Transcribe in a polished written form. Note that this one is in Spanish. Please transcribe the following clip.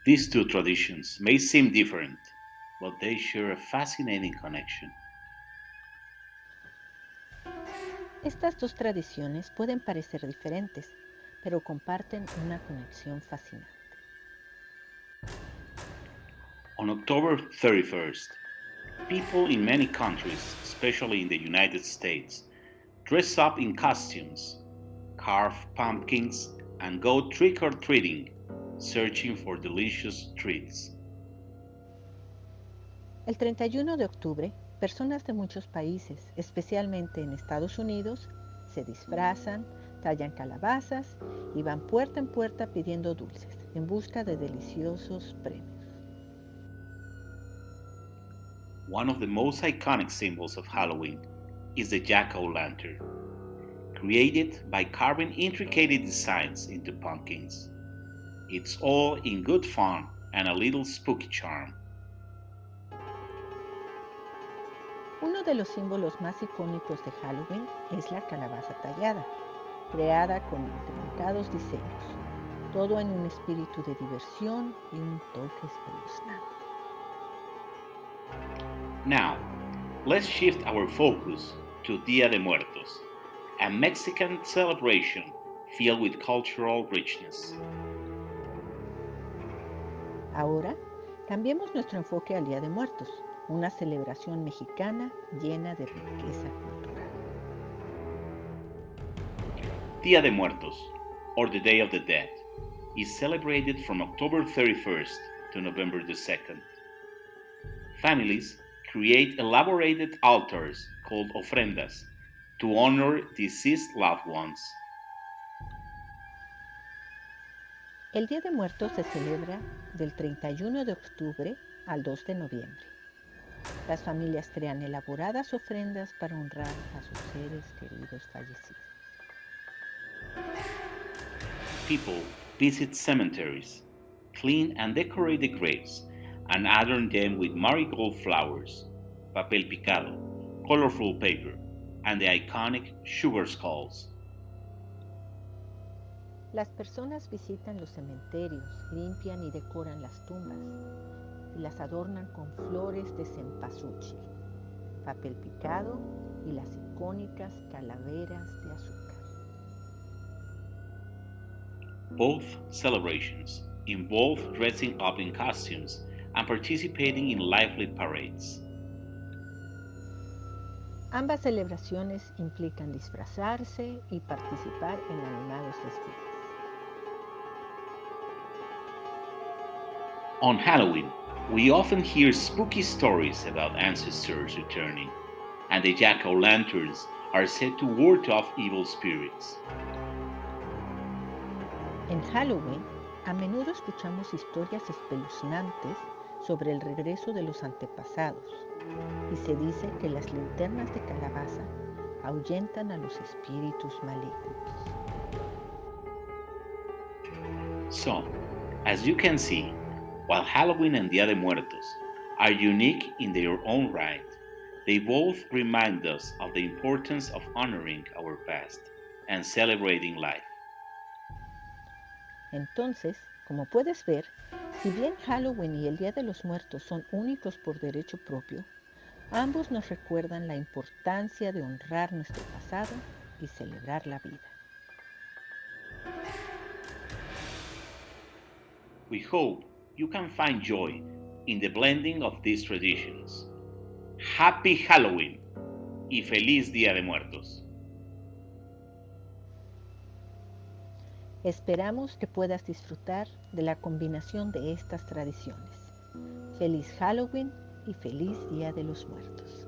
These two traditions may seem different, but they share a fascinating connection. Estas dos tradiciones pueden parecer diferentes, pero comparten una conexión fascinante. On October 31st, people in many countries, especially in the United States, dress up in costumes, carve pumpkins, and go trick or treating, searching for delicious treats. El 31 de octubre, personas de muchos países, especialmente en Estados Unidos, se disfrazan, tallan calabazas y van puerta en puerta pidiendo dulces en busca de deliciosos premios. One of the most iconic symbols of Halloween is the jack-o'-lantern, created by carving intricate designs into pumpkins. It's all in good fun and a little spooky charm. Uno de los símbolos más icónicos de Halloween es la calabaza tallada, creada con intrincados diseños, todo en un espíritu de diversión y un toque espeluznante. Now, let's shift our focus to Dia de Muertos, a Mexican celebration filled with cultural richness. Ahora, cambiemos nuestro enfoque al Día de Muertos, una celebración mexicana llena de riqueza cultural. Dia de Muertos, or the Day of the Dead, is celebrated from October 31st to November the 2nd. Families create elaborated altars called ofrendas to honor deceased loved ones. El Día de Muertos se celebra del 31 de octubre al 2 de noviembre. Las familias crean elaboradas ofrendas para honrar a sus seres queridos fallecidos. People visit cemeteries, clean and decorate the graves, and adorn them with marigold flowers, papel picado, colorful paper, and the iconic sugar skulls. Las personas visitan los cementerios, limpian y decoran las tumbas y las adornan con flores de cempasúchil, papel picado y las icónicas calaveras de azúcar. Both celebrations involve dressing up in costumes and participating in lively parades. Ambas celebraciones implican disfrazarse y participar en animados desfiles. On Halloween, we often hear spooky stories about ancestors returning, and the jack o' lanterns are said to ward off evil spirits. En Halloween, a menudo escuchamos historias espeluznantes sobre el regreso de los antepasados y se dice que las linternas de calabaza ahuyentan a los espíritus malignos. So, as you can see, while Halloween and Dia de Muertos are unique in their own right, they both remind us of the importance of honoring our past and celebrating life. Entonces, como puedes ver, si bien Halloween y el Día de los Muertos son únicos por derecho propio, ambos nos recuerdan la importancia de honrar nuestro pasado y celebrar la vida. We hope you can find joy in the blending of these traditions. Happy Halloween y feliz Día de Muertos. Esperamos que puedas disfrutar de la combinación de estas tradiciones. Feliz Halloween y feliz Día de los Muertos.